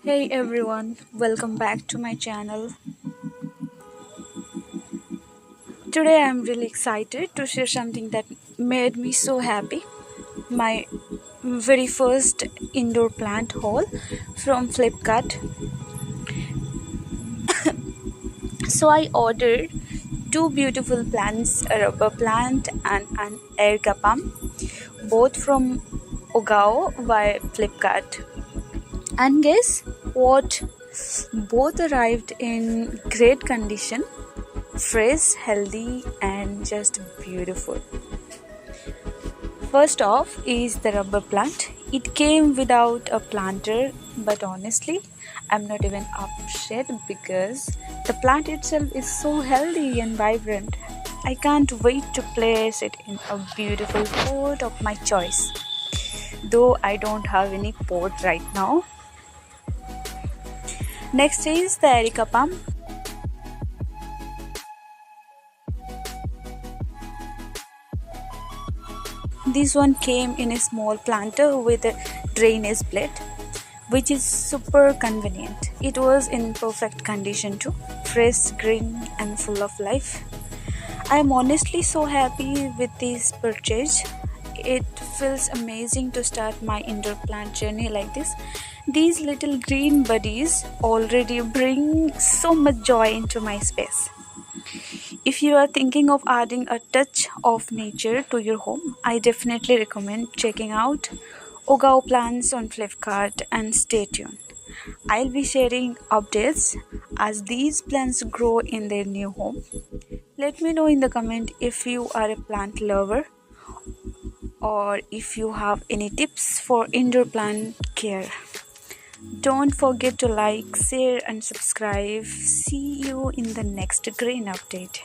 Hey everyone, welcome back to my channel. Today I'm really excited to share something that made me so happy. My very first indoor plant haul from Flipkart. So I ordered two beautiful plants, a rubber plant and an Areca Palm, both from UGAOO by Flipkart. And guess what? Both arrived in great condition, fresh, healthy, and just beautiful. First off is the rubber plant. It came without a planter, but honestly, I'm not even upset because the plant itself is so healthy and vibrant. I can't wait to place it in a beautiful pot of my choice. Though I don't have any pot right now. Next is the Areca Palm. This one came in a small planter with a drainage blade, which is super convenient. It was in perfect condition too, fresh, green and full of life. I am honestly so happy with this purchase. It feels amazing to start my indoor plant journey like this. These little green buddies already bring so much joy into my space. If you are thinking of adding a touch of nature to your home, I definitely recommend checking out UGAOO plants on Flipkart and stay tuned. I'll be sharing updates as these plants grow in their new home. Let me know in the comment if you are a plant lover or if you have any tips for indoor plant care. Don't forget to like, share and subscribe. See you in the next green update.